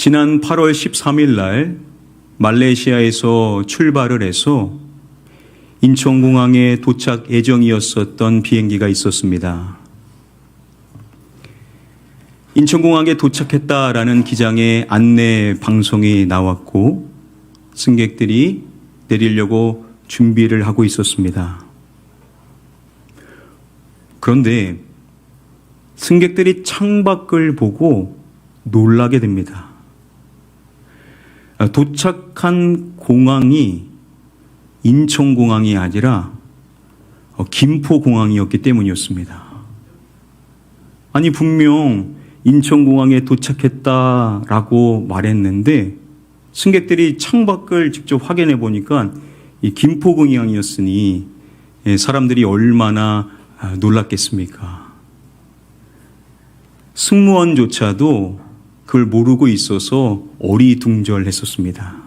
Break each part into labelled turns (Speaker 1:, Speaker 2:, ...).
Speaker 1: 지난 8월 13일 날 말레이시아에서 출발을 해서 인천공항에 도착 예정이었었던 비행기가 있었습니다. 인천공항에 도착했다라는 기장의 안내 방송이 나왔고 승객들이 내리려고 준비를 하고 있었습니다. 그런데 승객들이 창밖을 보고 놀라게 됩니다. 도착한 공항이 인천공항이 아니라 김포공항이었기 때문이었습니다. 아니 분명 인천공항에 도착했다라고 말했는데 승객들이 창밖을 직접 확인해 보니까 이 김포공항이었으니 사람들이 얼마나 놀랐겠습니까? 승무원조차도 그걸 모르고 있어서 어리둥절했었습니다.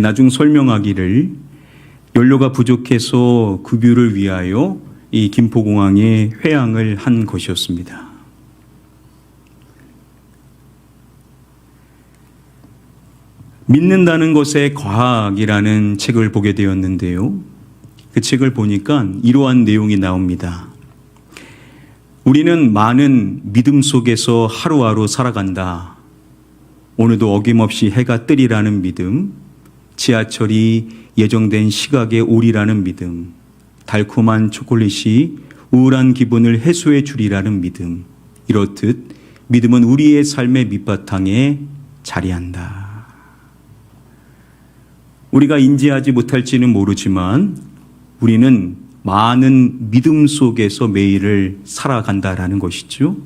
Speaker 1: 나중 설명하기를 연료가 부족해서 급유를 위하여 이 김포공항에 회항을 한 것이었습니다. 믿는다는 것의 과학이라는 책을 보게 되었는데요. 그 책을 보니까 이러한 내용이 나옵니다. 우리는 많은 믿음 속에서 하루하루 살아간다. 오늘도 어김없이 해가 뜨리라는 믿음, 지하철이 예정된 시각에 오리라는 믿음, 달콤한 초콜릿이 우울한 기분을 해소해 주리라는 믿음. 이렇듯 믿음은 우리의 삶의 밑바탕에 자리한다. 우리가 인지하지 못할지는 모르지만 우리는 많은 믿음 속에서 매일을 살아간다라는 것이죠.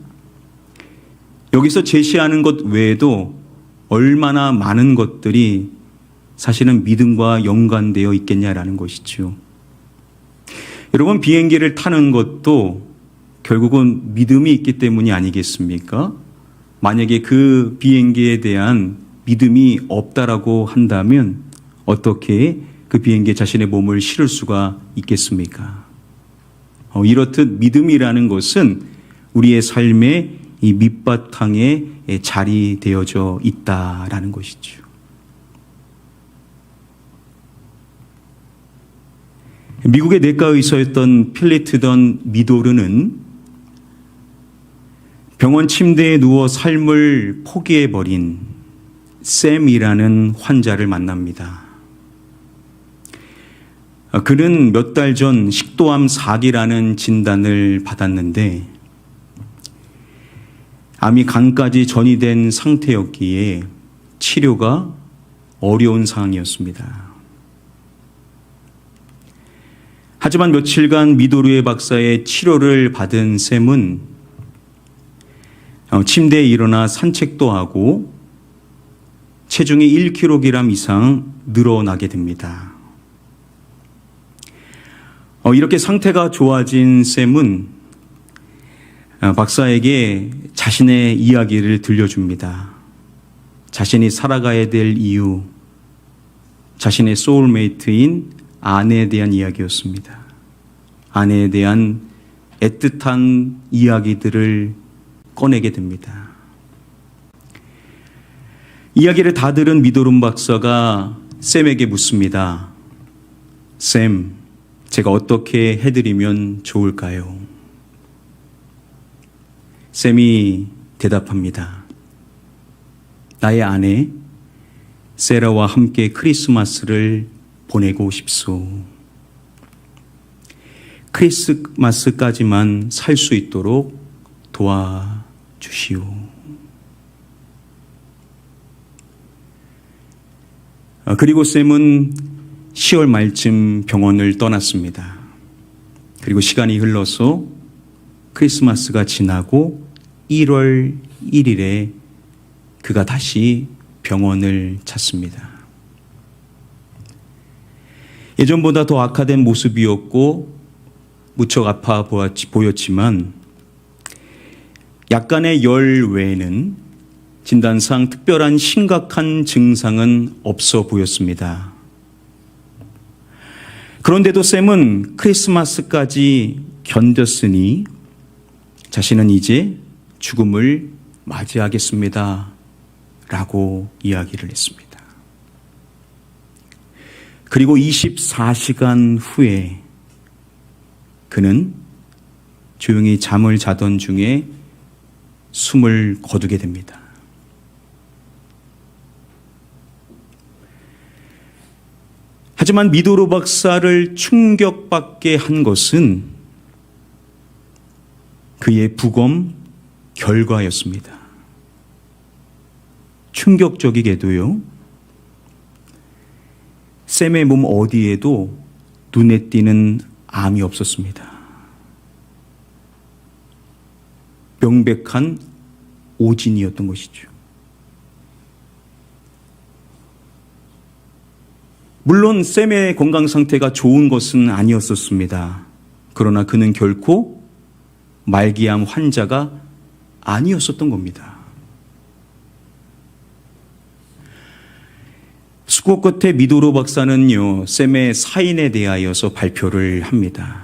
Speaker 1: 여기서 제시하는 것 외에도 얼마나 많은 것들이 사실은 믿음과 연관되어 있겠냐라는 것이죠. 여러분, 비행기를 타는 것도 결국은 믿음이 있기 때문이 아니겠습니까? 만약에 그 비행기에 대한 믿음이 없다라고 한다면 어떻게 그 비행기에 자신의 몸을 실을 수가 있겠습니까? 이렇듯 믿음이라는 것은 우리의 삶의 이 밑바탕에 자리되어져 있다라는 것이죠. 미국의 내과 의사였던 필리트던 미도르는 병원 침대에 누워 삶을 포기해버린 샘이라는 환자를 만납니다. 그는 몇 달 전 식도암 4기라는 진단을 받았는데 암이 간까지 전이된 상태였기에 치료가 어려운 상황이었습니다. 하지만 며칠간 미도르의 박사의 치료를 받은 샘은 침대에 일어나 산책도 하고 체중이 1kg 이상 늘어나게 됩니다. 이렇게 상태가 좋아진 샘은 박사에게 자신의 이야기를 들려줍니다. 자신이 살아가야 될 이유, 자신의 소울메이트인 아내에 대한 이야기였습니다. 아내에 대한 애틋한 이야기들을 꺼내게 됩니다. 이야기를 다 들은 미도름 박사가 샘에게 묻습니다. 샘, 제가 어떻게 해드리면 좋을까요? 샘이 대답합니다. 나의 아내 세라와 함께 크리스마스를 보내고 싶소. 크리스마스까지만 살 수 있도록 도와주시오. 그리고 샘은 10월 말쯤 병원을 떠났습니다. 그리고 시간이 흘러서 크리스마스가 지나고 1월 1일에 그가 다시 병원을 찾습니다. 예전보다 더 악화된 모습이었고 무척 아파 보였지만 약간의 열 외에는 진단상 특별한 심각한 증상은 없어 보였습니다. 그런데도 샘은 크리스마스까지 견뎠으니 자신은 이제 죽음을 맞이하겠습니다 라고 이야기를 했습니다. 그리고 24시간 후에 그는 조용히 잠을 자던 중에 숨을 거두게 됩니다. 하지만 미도로 박사를 충격받게 한 것은 그의 부검 결과였습니다. 충격적이게도요, 샘의 몸 어디에도 눈에 띄는 암이 없었습니다. 명백한 오진이었던 것이죠. 물론 샘의 건강 상태가 좋은 것은 아니었었습니다. 그러나 그는 결코 말기암 환자가 아니었었던 겁니다. 수고 끝에 미도로 박사는요, 샘의 사인에 대하여서 발표를 합니다.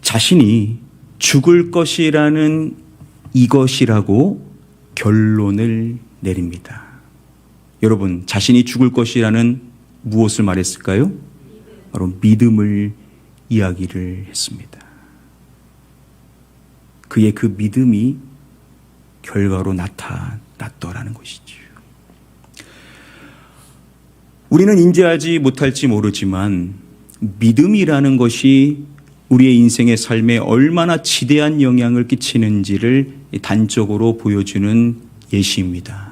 Speaker 1: 자신이 죽을 것이라는 이것이라고 결론을 내립니다. 여러분, 자신이 죽을 것이라는 무엇을 말했을까요? 바로 믿음을 이야기를 했습니다. 그의 그 믿음이 결과로 나타났더라는 것이죠. 우리는 인지하지 못할지 모르지만 믿음이라는 것이 우리의 인생의 삶에 얼마나 지대한 영향을 끼치는지를 단적으로 보여주는 예시입니다.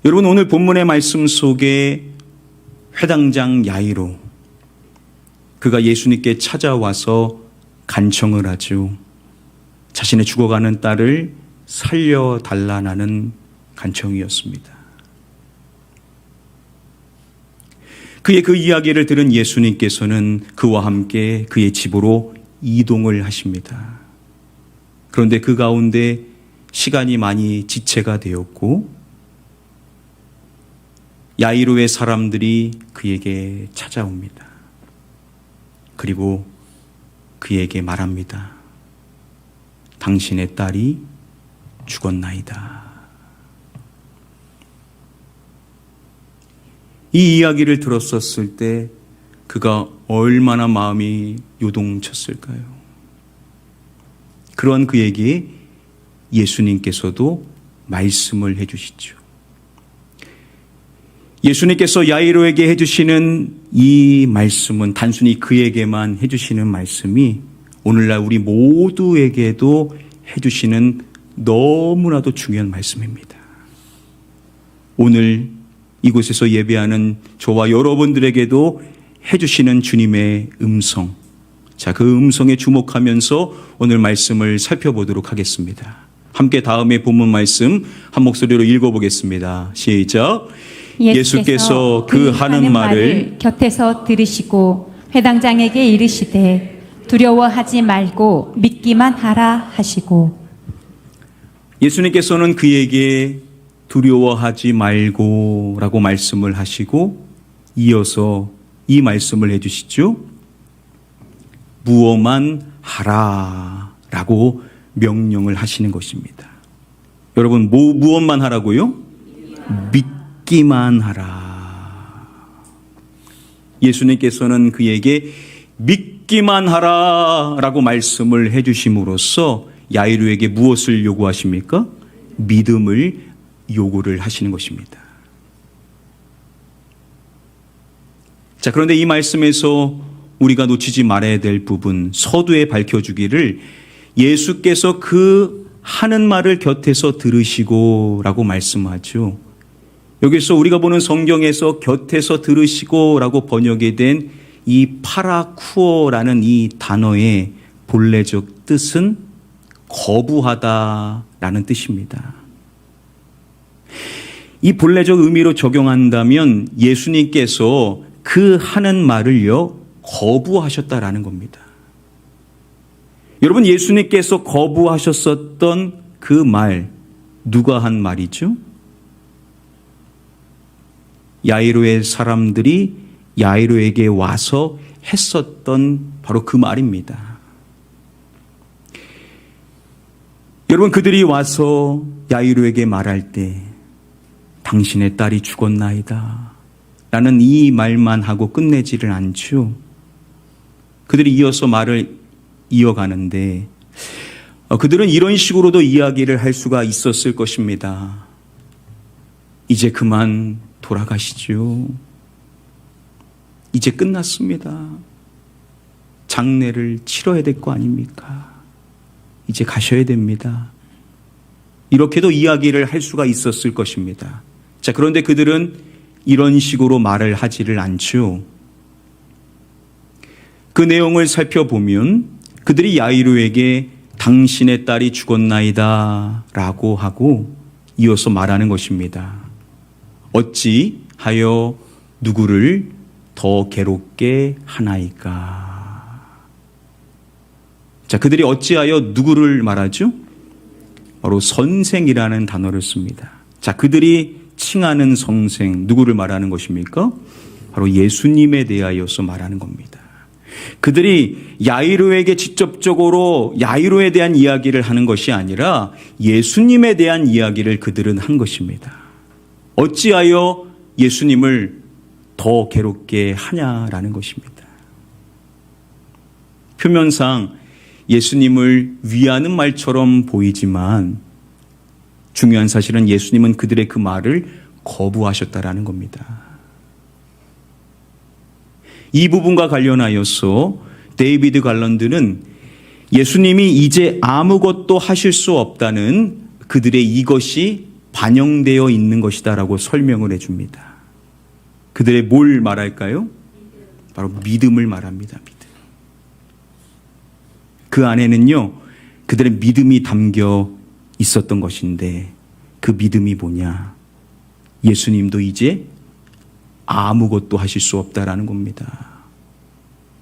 Speaker 1: 여러분, 오늘 본문의 말씀 속에 회당장 야이로, 그가 예수님께 찾아와서 간청을 하죠. 자신의 죽어가는 딸을 살려달라는 간청이었습니다. 그의 그 이야기를 들은 예수님께서는 그와 함께 그의 집으로 이동을 하십니다. 그런데 그 가운데 시간이 많이 지체가 되었고 야이로의 사람들이 그에게 찾아옵니다. 그리고 그에게 말합니다. 당신의 딸이 죽었나이다. 이 이야기를 들었었을 때 그가 얼마나 마음이 요동쳤을까요? 그런 그에게 예수님께서도 말씀을 해주시죠. 예수님께서 야이로에게 해주시는 이 말씀은 단순히 그에게만 해주시는 말씀이 오늘날 우리 모두에게도 해주시는 너무나도 중요한 말씀입니다. 오늘 이곳에서 예배하는 저와 여러분들에게도 해주시는 주님의 음성. 자, 그 음성에 주목하면서 오늘 말씀을 살펴보도록 하겠습니다. 함께 다음에 본문 말씀 한 목소리로 읽어보겠습니다. 시작. 예수께서 그 하는 말을
Speaker 2: 곁에서 들으시고 회당장에게 이르시되 두려워하지 말고 믿기만 하라 하시고.
Speaker 1: 예수님께서는 그에게 두려워하지 말고 라고 말씀을 하시고 이어서 이 말씀을 해주시죠. 무엇만 하라 라고 명령을 하시는 것입니다. 여러분, 무엇만 하라고요? 믿기만 하라. 예수님께서는 그에게 믿기만 하라 라고 말씀을 해주심으로써 야이로에게 무엇을 요구하십니까? 믿음을 요구를 하시는 것입니다. 자, 그런데 이 말씀에서 우리가 놓치지 말아야 될 부분, 서두에 밝혀주기를 예수께서 그 하는 말을 곁에서 들으시고 라고 말씀하죠. 여기서 우리가 보는 성경에서 곁에서 들으시고 라고 번역이 된 이 파라쿠어라는 이 단어의 본래적 뜻은 거부하다라는 뜻입니다. 이 본래적 의미로 적용한다면 예수님께서 그 하는 말을요, 거부하셨다라는 겁니다. 여러분, 예수님께서 거부하셨었던 그 말, 누가 한 말이죠? 야이로의 사람들이 야이로에게 와서 했었던 바로 그 말입니다. 여러분, 그들이 와서 야이로에게 말할 때 당신의 딸이 죽었나이다 라는 이 말만 하고 끝내지를 않죠. 그들이 이어서 말을 이어가는데 그들은 이런 식으로도 이야기를 할 수가 있었을 것입니다. 이제 그만 돌아가시죠. 이제 끝났습니다. 장례를 치러야 될 거 아닙니까? 이제 가셔야 됩니다. 이렇게도 이야기를 할 수가 있었을 것입니다. 자, 그런데 그들은 이런 식으로 말을 하지를 않죠. 그 내용을 살펴보면 그들이 야이로에게 당신의 딸이 죽었나이다 라고 하고 이어서 말하는 것입니다. 어찌하여 누구를 더 괴롭게 하나이까? 자, 그들이 어찌하여 누구를 말하죠? 바로 선생이라는 단어를 씁니다. 자, 그들이 칭하는 선생, 누구를 말하는 것입니까? 바로 예수님에 대하여서 말하는 겁니다. 그들이 야이로에게 직접적으로 야이로에 대한 이야기를 하는 것이 아니라 예수님에 대한 이야기를 그들은 한 것입니다. 어찌하여 예수님을 더 괴롭게 하냐라는 것입니다. 표면상 예수님을 위하는 말처럼 보이지만 중요한 사실은 예수님은 그들의 그 말을 거부하셨다라는 겁니다. 이 부분과 관련하여서 데이비드 갈런드는 예수님이 이제 아무것도 하실 수 없다는 그들의 이것이 반영되어 있는 것이다라고 설명을 해줍니다. 그들의 뭘 말할까요? 바로 믿음을 말합니다. 믿음. 그 안에는요, 그들의 믿음이 담겨 있었던 것인데 그 믿음이 뭐냐? 예수님도 이제 아무것도 하실 수 없다라는 겁니다.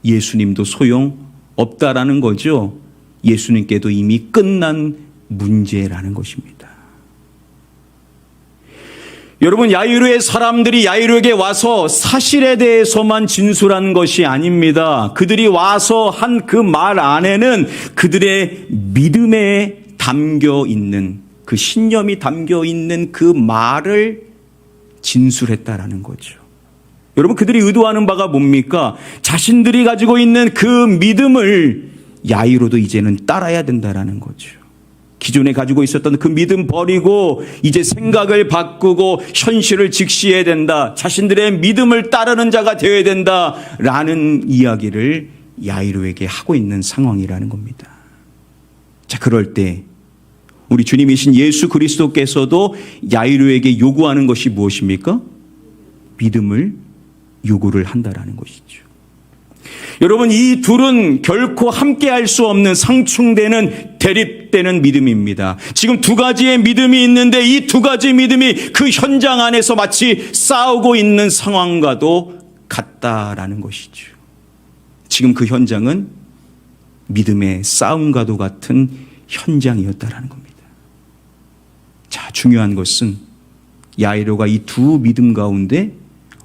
Speaker 1: 예수님도 소용 없다라는 거죠. 예수님께도 이미 끝난 문제라는 것입니다. 여러분, 야이로의 사람들이 야이로에게 와서 사실에 대해서만 진술한 것이 아닙니다. 그들이 와서 한 그 말 안에는 그들의 믿음에 담겨 있는, 그 신념이 담겨 있는 그 말을 진술했다라는 거죠. 여러분, 그들이 의도하는 바가 뭡니까? 자신들이 가지고 있는 그 믿음을 야이로도 이제는 따라야 된다라는 거죠. 기존에 가지고 있었던 그 믿음 버리고 이제 생각을 바꾸고 현실을 직시해야 된다. 자신들의 믿음을 따르는 자가 되어야 된다라는 이야기를 야이로에게 하고 있는 상황이라는 겁니다. 자, 그럴 때 우리 주님이신 예수 그리스도께서도 야이로에게 요구하는 것이 무엇입니까? 믿음을 요구를 한다라는 것이죠. 여러분, 이 둘은 결코 함께 할 수 없는 상충되는 대립되는 믿음입니다. 지금 두 가지의 믿음이 있는데 이 두 가지 믿음이 그 현장 안에서 마치 싸우고 있는 상황과도 같다라는 것이죠. 지금 그 현장은 믿음의 싸움과도 같은 현장이었다라는 겁니다. 자, 중요한 것은 야이로가 이 두 믿음 가운데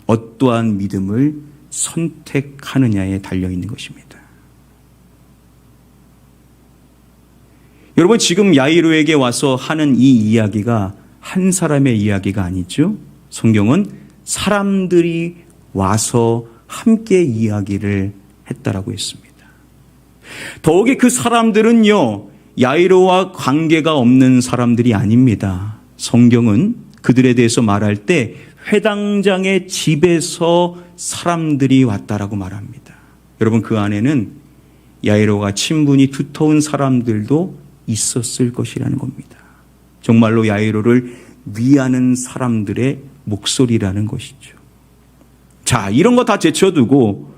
Speaker 1: 어떠한 믿음을 선택하느냐에 달려있는 것입니다. 여러분, 지금 야이로에게 와서 하는 이 이야기가 한 사람의 이야기가 아니죠. 성경은 사람들이 와서 함께 이야기를 했다라고 했습니다. 더욱이 그 사람들은요, 야이로와 관계가 없는 사람들이 아닙니다. 성경은 그들에 대해서 말할 때 회당장의 집에서 사람들이 왔다라고 말합니다. 여러분, 그 안에는 야이로가 친분이 두터운 사람들도 있었을 것이라는 겁니다. 정말로 야이로를 위하는 사람들의 목소리라는 것이죠. 자, 이런 거 다 제쳐두고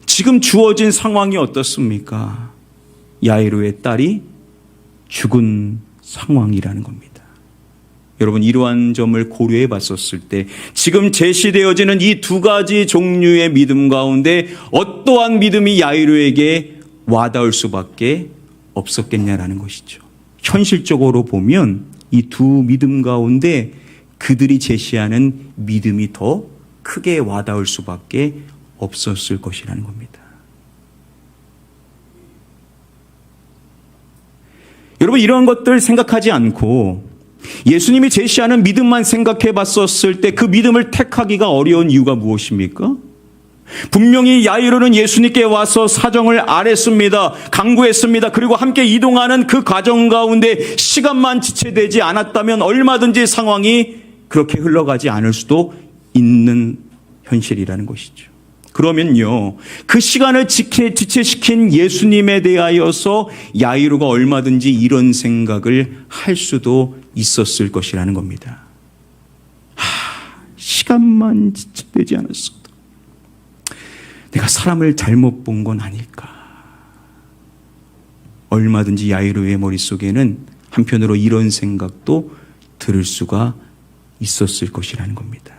Speaker 1: 지금 주어진 상황이 어떻습니까? 야이로의 딸이 죽은 상황이라는 겁니다. 여러분, 이러한 점을 고려해 봤었을 때 지금 제시되어지는 이 두 가지 종류의 믿음 가운데 어떠한 믿음이 야이로에게 와닿을 수밖에 없었겠냐라는 것이죠. 현실적으로 보면 이 두 믿음 가운데 그들이 제시하는 믿음이 더 크게 와닿을 수밖에 없었을 것이라는 겁니다. 여러분, 이런 것들 생각하지 않고 예수님이 제시하는 믿음만 생각해 봤었을 때 그 믿음을 택하기가 어려운 이유가 무엇입니까? 분명히 야이로는 예수님께 와서 사정을 아뢰습니다. 간구했습니다. 그리고 함께 이동하는 그 과정 가운데 시간만 지체되지 않았다면 얼마든지 상황이 그렇게 흘러가지 않을 수도 있는 현실이라는 것이죠. 그러면요, 그 시간을 지체시킨 예수님에 대하여서 야이로가 얼마든지 이런 생각을 할 수도 있었을 것이라는 겁니다. 시간만 지체되지 않았어도 내가 사람을 잘못 본 건 아닐까. 얼마든지 야이로의 머릿속에는 한편으로 이런 생각도 들을 수가 있었을 것이라는 겁니다.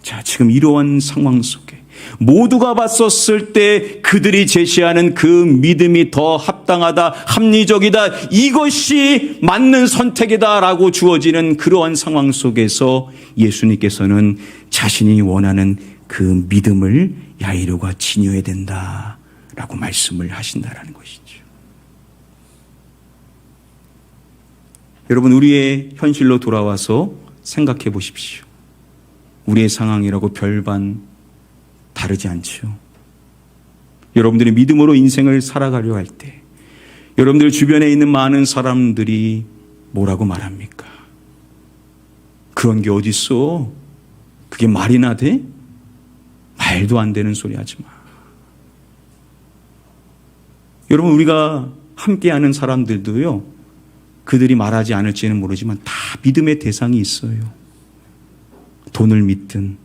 Speaker 1: 자, 지금 이러한 상황 속에 모두가 봤었을 때 그들이 제시하는 그 믿음이 더 합당하다, 합리적이다, 이것이 맞는 선택이다라고 주어지는 그러한 상황 속에서 예수님께서는 자신이 원하는 그 믿음을 야이로가 지녀야 된다라고 말씀을 하신다라는 것이죠. 여러분, 우리의 현실로 돌아와서 생각해 보십시오. 우리의 상황이라고 별반 다르지 않죠. 여러분들이 믿음으로 인생을 살아가려 할 때 여러분들 주변에 있는 많은 사람들이 뭐라고 말합니까? 그런 게 어디 있어? 그게 말이나 돼? 말도 안 되는 소리 하지 마. 여러분, 우리가 함께하는 사람들도요, 그들이 말하지 않을지는 모르지만 다 믿음의 대상이 있어요. 돈을 믿든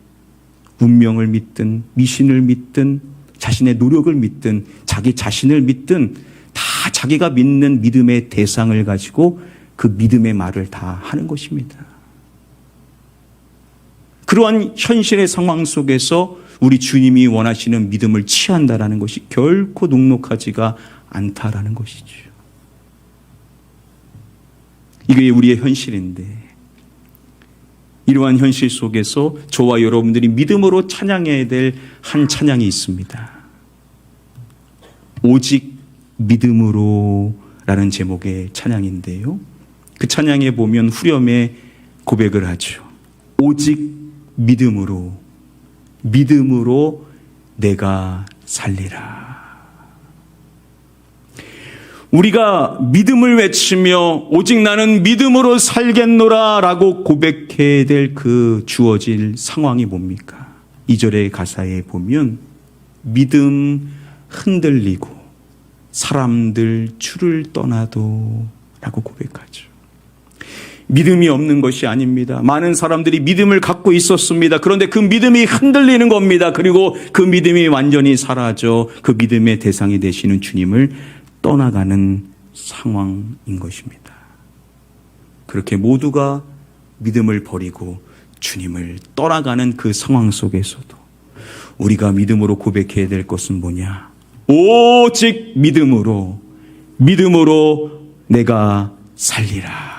Speaker 1: 운명을 믿든 미신을 믿든 자신의 노력을 믿든 자기 자신을 믿든 다 자기가 믿는 믿음의 대상을 가지고 그 믿음의 말을 다 하는 것입니다. 그러한 현실의 상황 속에서 우리 주님이 원하시는 믿음을 취한다라는 것이 결코 녹록하지가 않다라는 것이죠. 이게 우리의 현실인데, 이러한 현실 속에서 저와 여러분들이 믿음으로 찬양해야 될 한 찬양이 있습니다. 오직 믿음으로라는 제목의 찬양인데요, 그 찬양에 보면 후렴에 고백을 하죠. 오직 믿음으로 내가 살리라. 우리가 믿음을 외치며 오직 나는 믿음으로 살겠노라 라고 고백해야 될 그 주어질 상황이 뭡니까? 2절의 가사에 보면 믿음 흔들리고 사람들 주를 떠나도 라고 고백하죠. 믿음이 없는 것이 아닙니다. 많은 사람들이 믿음을 갖고 있었습니다. 그런데 그 믿음이 흔들리는 겁니다. 그리고 그 믿음이 완전히 사라져 그 믿음의 대상이 되시는 주님을 떠나가는 상황인 것입니다. 그렇게 모두가 믿음을 버리고 주님을 떠나가는 그 상황 속에서도 우리가 믿음으로 고백해야 될 것은 뭐냐? 오직 믿음으로 내가 살리라.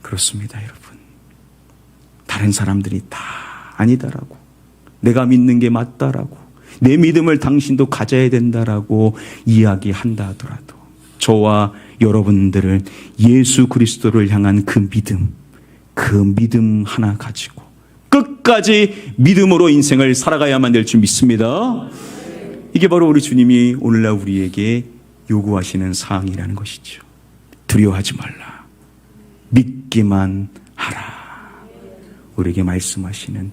Speaker 1: 그렇습니다, 여러분. 다른 사람들이 다 아니다라고, 내가 믿는 게 맞다라고, 내 믿음을 당신도 가져야 된다라고 이야기한다 하더라도 저와 여러분들은 예수 그리스도를 향한 그 믿음 하나 가지고 끝까지 믿음으로 인생을 살아가야만 될 줄 믿습니다. 이게 바로 우리 주님이 오늘날 우리에게 요구하시는 사항이라는 것이죠. 두려워하지 말라, 믿기만 하라. 우리에게 말씀하시는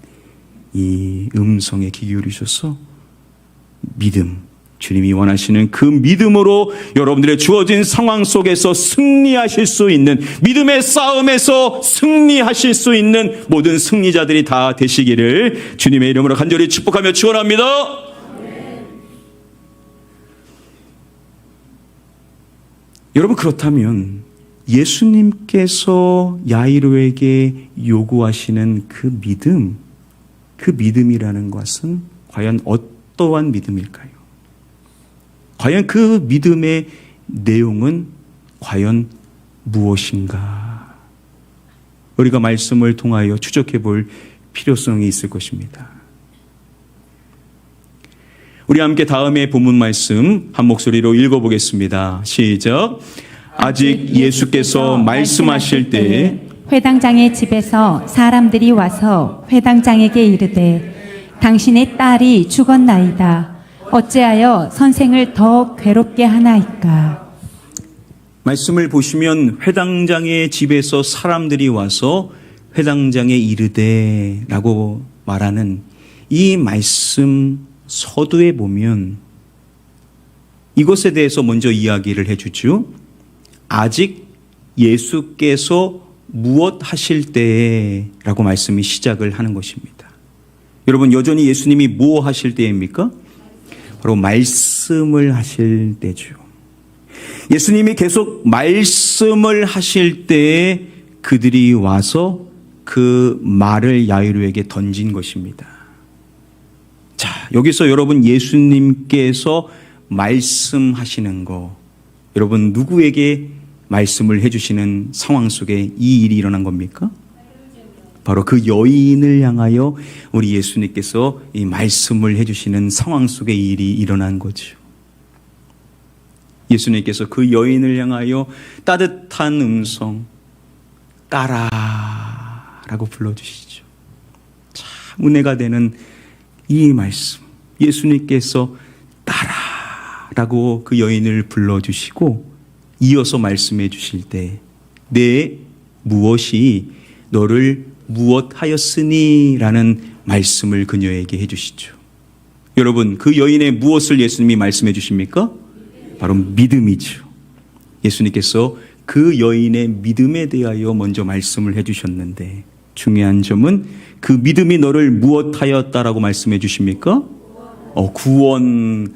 Speaker 1: 이 음성에 귀 기울이셔서 믿음, 주님이 원하시는 그 믿음으로 여러분들의 주어진 상황 속에서 승리하실 수 있는, 믿음의 싸움에서 승리하실 수 있는 모든 승리자들이 다 되시기를 주님의 이름으로 간절히 축복하며 축원합니다. 여러분, 그렇다면 예수님께서 야이로에게 요구하시는 그 믿음이라는 것은 과연 어떠한 믿음일까요? 과연 그 믿음의 내용은 과연 무엇인가? 우리가 말씀을 통하여 추적해 볼 필요성이 있을 것입니다. 우리 함께 다음에 본문 말씀 한 목소리로 읽어보겠습니다. 시작. 아직 예수께서 말씀하실 때에
Speaker 2: 회당장의 집에서 사람들이 와서 회당장에게 이르되 당신의 딸이 죽었나이다. 어찌하여 선생을 더 괴롭게 하나이까?
Speaker 1: 말씀을 보시면 회당장의 집에서 사람들이 와서 회당장에 이르되 라고 말하는 이 말씀 서두에 보면 이것에 대해서 먼저 이야기를 해주죠. 아직 예수께서 무엇 하실 때에 라고 말씀이 시작을 하는 것입니다. 여러분, 여전히 예수님이 뭐 하실 때입니까? 바로 말씀을 하실 때죠. 예수님이 계속 말씀을 하실 때에 그들이 와서 그 말을 야이로에게 던진 것입니다. 자, 여기서 여러분 예수님께서 말씀하시는 거, 여러분 누구에게 말씀을 해주시는 상황 속에 이 일이 일어난 겁니까? 바로 그 여인을 향하여 우리 예수님께서 이 말씀을 해주시는 상황 속에 이 일이 일어난 거죠. 예수님께서 그 여인을 향하여 따뜻한 음성, 따라라고 불러주시죠. 참 은혜가 되는 이 말씀, 예수님께서 따라라고 그 여인을 불러주시고 이어서 말씀해 주실 때 내 무엇이 너를 무엇하였으니 라는 말씀을 그녀에게 해주시죠. 여러분, 그 여인의 무엇을 예수님이 말씀해 주십니까? 바로 믿음이죠. 예수님께서 그 여인의 믿음에 대하여 먼저 말씀을 해주셨는데 중요한 점은 그 믿음이 너를 무엇하였다라고 말씀해 주십니까? 구원하였으니.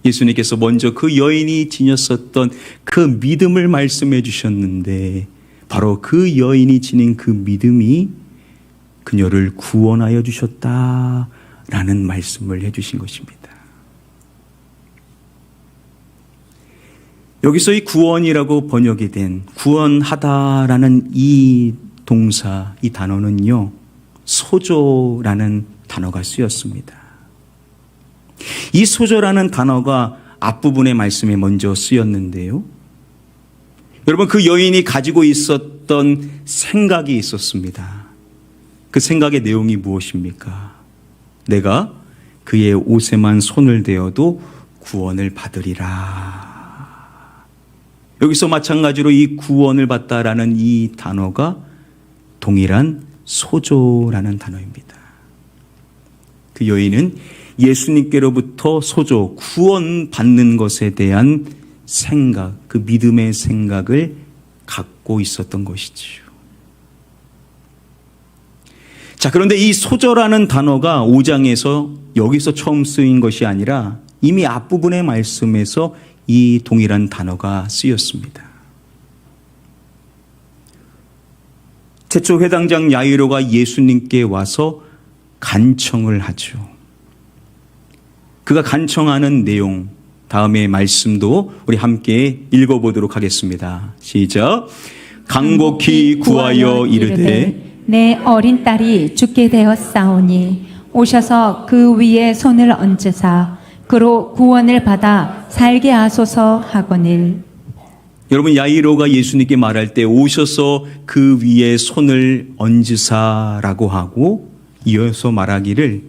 Speaker 1: 예수님께서 먼저 그 여인이 지녔었던 그 믿음을 말씀해 주셨는데 바로 그 여인이 지닌 그 믿음이 그녀를 구원하여 주셨다라는 말씀을 해 주신 것입니다. 여기서 이 구원이라고 번역이 된 구원하다라는 이 동사, 이 단어는요, 소조라는 단어가 쓰였습니다. 이 소조라는 단어가 앞부분의 말씀에 먼저 쓰였는데요. 여러분, 그 여인이 가지고 있었던 생각이 있었습니다. 그 생각의 내용이 무엇입니까? 내가 그의 옷에만 손을 대어도 구원을 받으리라. 여기서 마찬가지로 이 구원을 받다라는 이 단어가 동일한 소조라는 단어입니다. 그 여인은 예수님께로부터 소조, 구원받는 것에 대한 생각, 그 믿음의 생각을 갖고 있었던 것이지요. 자, 그런데 이 소조라는 단어가 5장에서 여기서 처음 쓰인 것이 아니라 이미 앞부분의 말씀에서 이 동일한 단어가 쓰였습니다. 최초 회당장 야이로가 예수님께 와서 간청을 하죠. 그가 간청하는 내용, 다음의 말씀도 우리 함께 읽어보도록 하겠습니다. 시작. 간곡히 구하여 이르되
Speaker 2: 내 어린 딸이 죽게 되었사오니 오셔서 그 위에 손을 얹으사 그로 구원을 받아 살게 하소서 하거늘.
Speaker 1: 여러분, 야이로가 예수님께 말할 때 오셔서 그 위에 손을 얹으사라고 하고 이어서 말하기를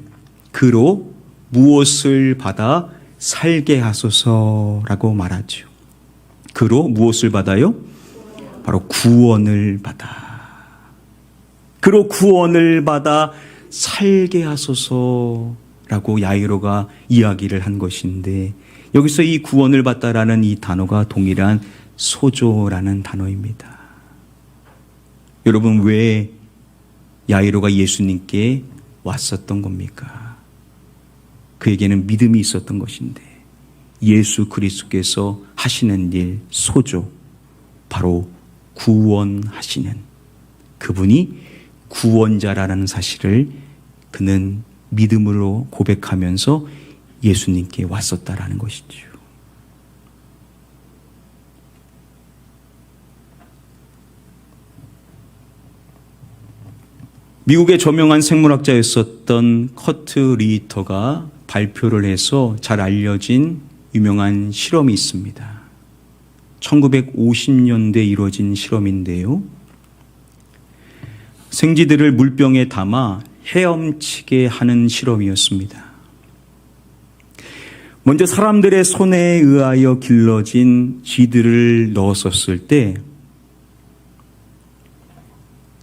Speaker 1: 그로 무엇을 받아 살게 하소서라고 말하죠. 그로 무엇을 받아요? 바로 구원을 받아. 그로 구원을 받아 살게 하소서라고 야이로가 이야기를 한 것인데 여기서 이 구원을 받다라는 이 단어가 동일한 소조라는 단어입니다. 여러분, 왜 야이로가 예수님께 왔었던 겁니까? 그에게는 믿음이 있었던 것인데 예수 그리스도께서 하시는 일, 소조, 바로 구원하시는 그분이 구원자라는 사실을 그는 믿음으로 고백하면서 예수님께 왔었다라는 것이죠. 미국의 저명한 생물학자였었던 커트 리히터가 발표를 해서 잘 알려진 유명한 실험이 있습니다. 1950년대에 이루어진 실험인데요. 생쥐들을 물병에 담아 헤엄치게 하는 실험이었습니다. 먼저 사람들의 손에 의하여 길러진 쥐들을 넣었었을 때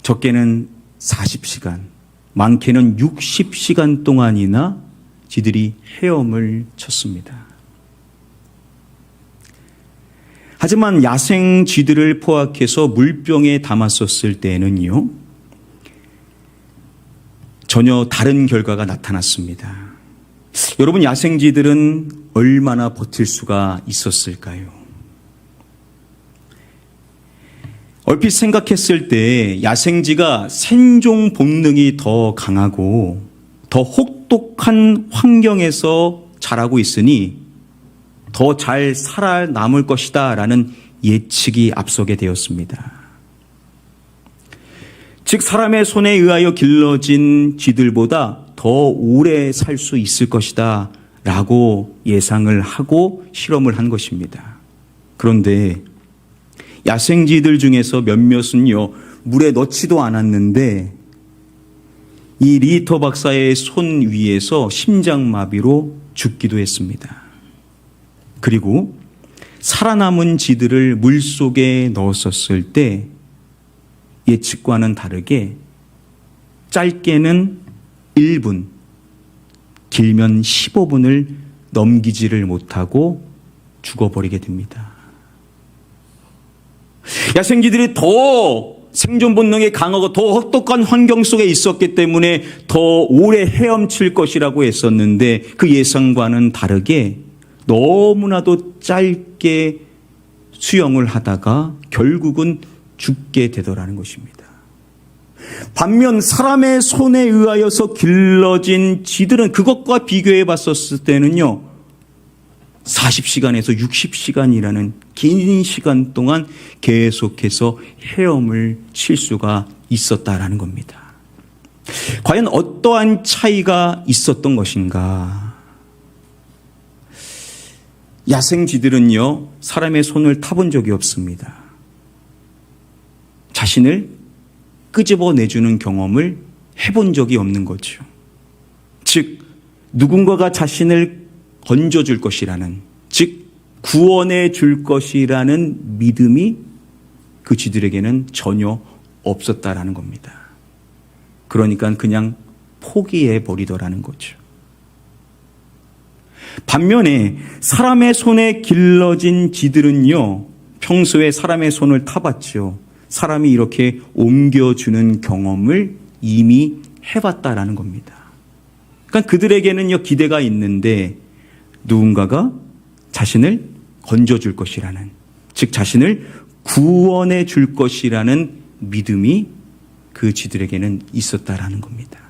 Speaker 1: 적게는 40시간, 많게는 60시간 동안이나 쥐들이 헤엄을 쳤습니다. 하지만 야생 쥐들을 포악해서 물병에 담았었을 때는요, 전혀 다른 결과가 나타났습니다. 여러분, 야생쥐들은 얼마나 버틸 수가 있었을까요? 얼핏 생각했을 때 야생쥐가 생존 본능이 더 강하고 더 혹독한 환경에서 자라고 있으니 더 잘 살아남을 것이다 라는 예측이 앞서게 되었습니다. 즉 사람의 손에 의하여 길러진 쥐들보다 더 오래 살 수 있을 것이다 라고 예상을 하고 실험을 한 것입니다. 그런데 야생쥐들 중에서 몇몇은요, 물에 넣지도 않았는데 이 리히터 박사의 손 위에서 심장마비로 죽기도 했습니다. 그리고 살아남은 쥐들을 물속에 넣었었을 때 예측과는 다르게 짧게는 1분, 길면 15분을 넘기지를 못하고 죽어버리게 됩니다. 야생쥐들이 더 생존 본능이 강하고 더 혹독한 환경 속에 있었기 때문에 더 오래 헤엄칠 것이라고 했었는데 그 예상과는 다르게 너무나도 짧게 수영을 하다가 결국은 죽게 되더라는 것입니다. 반면 사람의 손에 의하여서 길러진 쥐들은 그것과 비교해 봤었을 때는요, 40시간에서 60시간이라는 긴 시간 동안 계속해서 헤엄을 칠 수가 있었다라는 겁니다. 과연 어떠한 차이가 있었던 것인가? 야생쥐들은요, 사람의 손을 타본 적이 없습니다. 자신을 끄집어내주는 경험을 해본 적이 없는 거죠. 즉, 누군가가 자신을 건져줄 것이라는, 즉 구원해 줄 것이라는 믿음이 그 쥐들에게는 전혀 없었다라는 겁니다. 그러니까 그냥 포기해 버리더라는 거죠. 반면에 사람의 손에 길러진 쥐들은요, 평소에 사람의 손을 타봤죠. 사람이 이렇게 옮겨주는 경험을 이미 해봤다라는 겁니다. 그러니까 그들에게는요, 기대가 있는데 누군가가 자신을 건져줄 것이라는, 즉 자신을 구원해 줄 것이라는 믿음이 그 쥐들에게는 있었다라는 겁니다.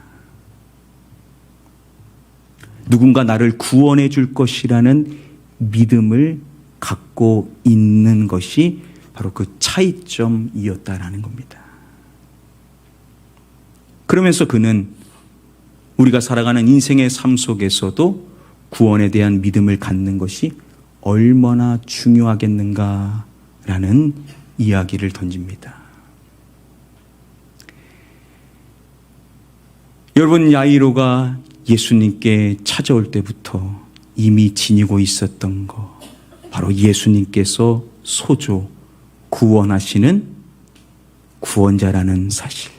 Speaker 1: 누군가 나를 구원해 줄 것이라는 믿음을 갖고 있는 것이 바로 그 차이점이었다라는 겁니다. 그러면서 그는 우리가 살아가는 인생의 삶 속에서도 구원에 대한 믿음을 갖는 것이 얼마나 중요하겠는가라는 이야기를 던집니다. 여러분, 야이로가 예수님께 찾아올 때부터 이미 지니고 있었던 거, 바로 예수님께서 소조, 구원하시는 구원자라는 사실,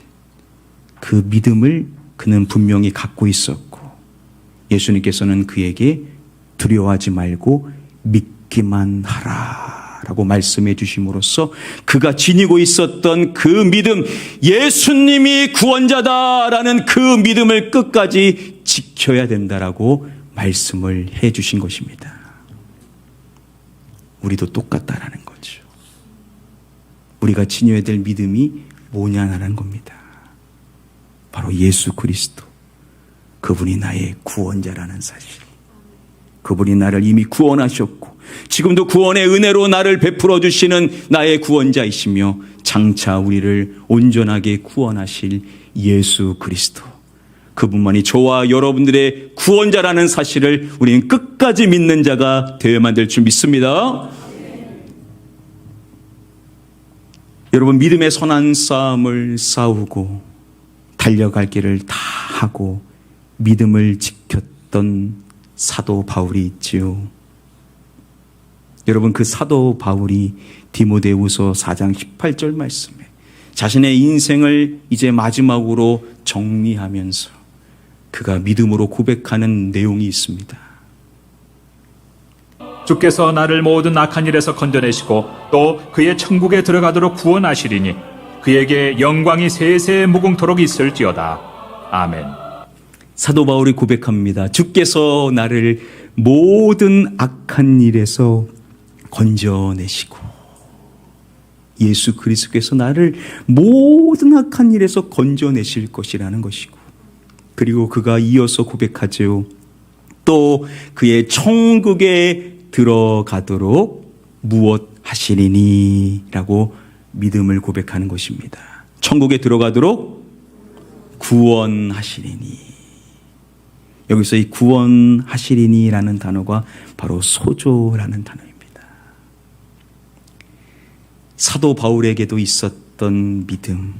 Speaker 1: 그 믿음을 그는 분명히 갖고 있었고, 예수님께서는 그에게 두려워하지 말고 믿기만 하라 라고 말씀해 주심으로써 그가 지니고 있었던 그 믿음, 예수님이 구원자다라는 그 믿음을 끝까지 지켜야 된다라고 말씀을 해 주신 것입니다. 우리도 똑같다라는 거죠. 우리가 지녀야 될 믿음이 뭐냐라는 겁니다. 바로 예수 그리스도, 그분이 나의 구원자라는 사실, 그분이 나를 이미 구원하셨고 지금도 구원의 은혜로 나를 베풀어 주시는 나의 구원자이시며 장차 우리를 온전하게 구원하실 예수 그리스도. 그분만이 저와 여러분들의 구원자라는 사실을 우리는 끝까지 믿는 자가 되어야만 될 줄 믿습니다. 여러분, 믿음의 선한 싸움을 싸우고 달려갈 길을 다 하고 믿음을 지켰던 사도 바울이 있지요. 여러분, 그 사도 바울이 디모데후서 4장 18절 말씀에 자신의 인생을 이제 마지막으로 정리하면서 그가 믿음으로 고백하는 내용이 있습니다.
Speaker 3: 주께서 나를 모든 악한 일에서 건져내시고 또 그의 천국에 들어가도록 구원하시리니 그에게 영광이 세세 무궁토록 있을지어다. 아멘.
Speaker 1: 사도 바울이 고백합니다. 주께서 나를 모든 악한 일에서 건져내시고, 예수 그리스도께서 나를 모든 악한 일에서 건져내실 것이라는 것이고, 그리고 그가 이어서 고백하죠. 또 그의 천국에 들어가도록 무엇 하시리니 라고 믿음을 고백하는 것입니다. 천국에 들어가도록 구원하시리니. 여기서 이 구원하시리니라는 단어가 바로 소조라는 단어입니다. 사도 바울에게도 있었던 믿음,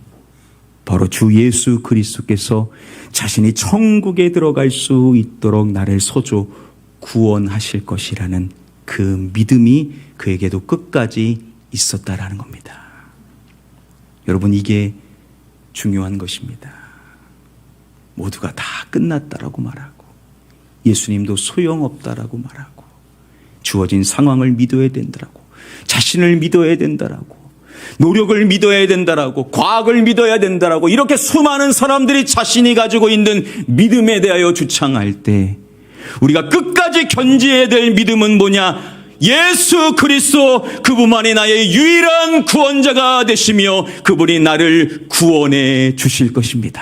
Speaker 1: 바로 주 예수 그리스도께서 자신이 천국에 들어갈 수 있도록 나를 소조 구원하실 것이라는 그 믿음이 그에게도 끝까지 있었다라는 겁니다. 여러분, 이게 중요한 것입니다. 모두가 다 끝났다라고 말하고 예수님도 소용없다라고 말하고 주어진 상황을 믿어야 된다라고, 자신을 믿어야 된다라고, 노력을 믿어야 된다라고, 과학을 믿어야 된다라고, 이렇게 수많은 사람들이 자신이 가지고 있는 믿음에 대하여 주창할 때 우리가 끝까지 견지해야 될 믿음은 뭐냐? 예수 그리스도, 그분만이 나의 유일한 구원자가 되시며 그분이 나를 구원해 주실 것입니다.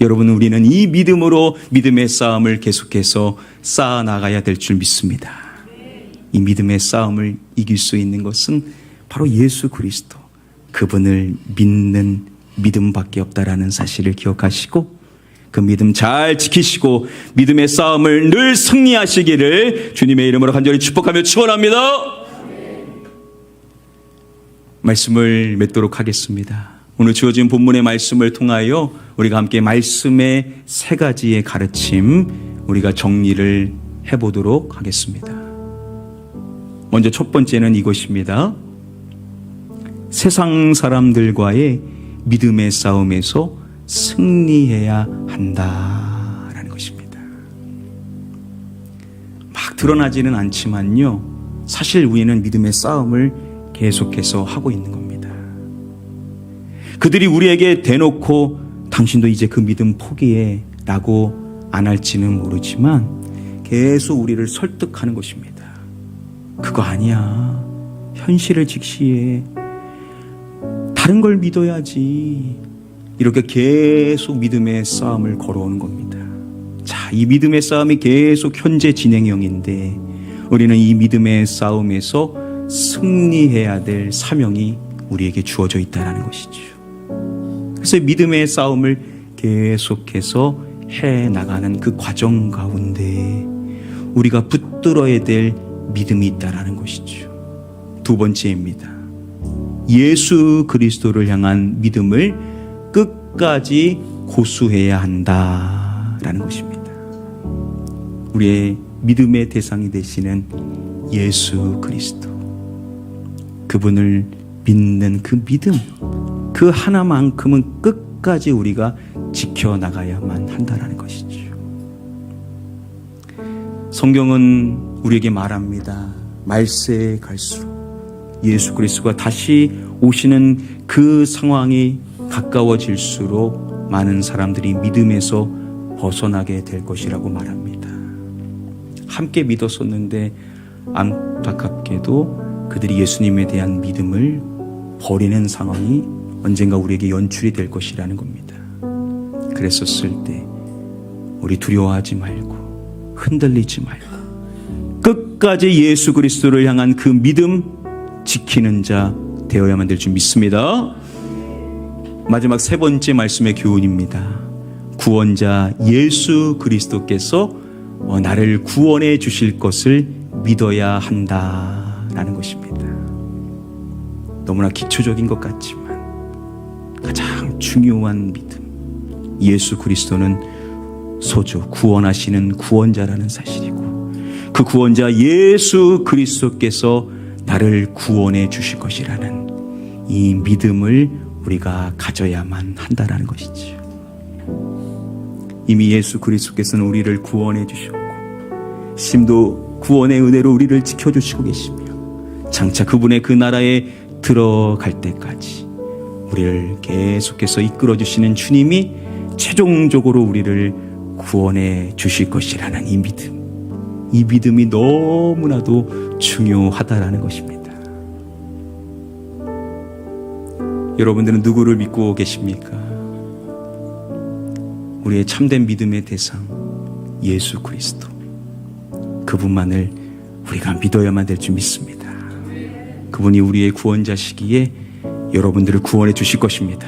Speaker 1: 여러분, 우리는 이 믿음으로 믿음의 싸움을 계속해서 쌓아나가야 될 줄 믿습니다. 이 믿음의 싸움을 이길 수 있는 것은 바로 예수 그리스도, 그분을 믿는 믿음밖에 없다라는 사실을 기억하시고 그 믿음 잘 지키시고 믿음의 싸움을 늘 승리하시기를 주님의 이름으로 간절히 축복하며 축원합니다. 말씀을 맺도록 하겠습니다. 오늘 주어진 본문의 말씀을 통하여 우리가 함께 말씀의 세 가지의 가르침 우리가 정리를 해보도록 하겠습니다. 먼저 첫 번째는 이것입니다. 세상 사람들과의 믿음의 싸움에서 승리해야 한다라는 것입니다. 막 드러나지는 않지만요, 사실 우리는 믿음의 싸움을 계속해서 하고 있는 겁니다. 그들이 우리에게 대놓고 당신도 이제 그 믿음 포기해 라고 안 할지는 모르지만 계속 우리를 설득하는 것입니다. 그거 아니야, 현실을 직시해, 다른 걸 믿어야지, 이렇게 계속 믿음의 싸움을 걸어오는 겁니다. 자, 이 믿음의 싸움이 계속 현재 진행형인데 우리는 이 믿음의 싸움에서 승리해야 될 사명이 우리에게 주어져 있다는 것이죠. 그래서 믿음의 싸움을 계속해서 해나가는 그 과정 가운데 우리가 붙들어야 될 믿음이 있다는 것이죠. 두 번째입니다. 예수 그리스도를 향한 믿음을 끝까지 고수해야 한다라는 것입니다. 우리의 믿음의 대상이 되시는 예수 그리스도, 그분을 믿는 그 믿음, 그 하나만큼은 끝까지 우리가 지켜나가야만 한다라는 것이죠. 성경은 우리에게 말합니다. 말세에 갈수록 예수 그리스도가 다시 오시는 그 상황이 가까워질수록 많은 사람들이 믿음에서 벗어나게 될 것이라고 말합니다. 함께 믿었었는데 안타깝게도 그들이 예수님에 대한 믿음을 버리는 상황이 언젠가 우리에게 연출이 될 것이라는 겁니다. 그랬었을 때 우리 두려워하지 말고 흔들리지 말고 끝까지 예수 그리스도를 향한 그 믿음 지키는 자 되어야만 될 줄 믿습니다. 마지막 세 번째 말씀의 교훈입니다. 구원자 예수 그리스도께서 나를 구원해 주실 것을 믿어야 한다라는 것입니다. 너무나 기초적인 것 같지만 가장 중요한 믿음. 예수 그리스도는 소주 구원하시는 구원자라는 사실이고, 그 구원자 예수 그리스도께서 나를 구원해 주실 것이라는 이 믿음을 우리가 가져야만 한다라는 것이지요. 이미 예수 그리스도께서는 우리를 구원해 주셨고, 심도 구원의 은혜로 우리를 지켜주시고 계시며, 장차 그분의 그 나라에 들어갈 때까지 우리를 계속해서 이끌어 주시는 주님이 최종적으로 우리를 구원해 주실 것이라는 이 믿음, 이 믿음이 너무나도 중요하다라는 것입니다. 여러분들은 누구를 믿고 계십니까? 우리의 참된 믿음의 대상 예수 그리스도, 그분만을 우리가 믿어야만 될 줄 믿습니다. 그분이 우리의 구원자시기에 여러분들을 구원해 주실 것입니다.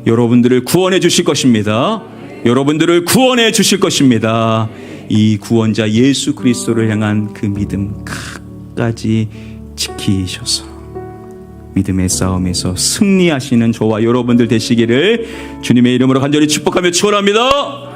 Speaker 1: 여러분들을 구원해 주실 것입니다. 여러분들을 구원해 주실 것입니다. 이 구원자 예수 그리스도를 향한 그 믿음 끝까지 지키셔서 믿음의 싸움에서 승리하시는 저와 여러분들 되시기를 주님의 이름으로 간절히 축복하며 축원합니다.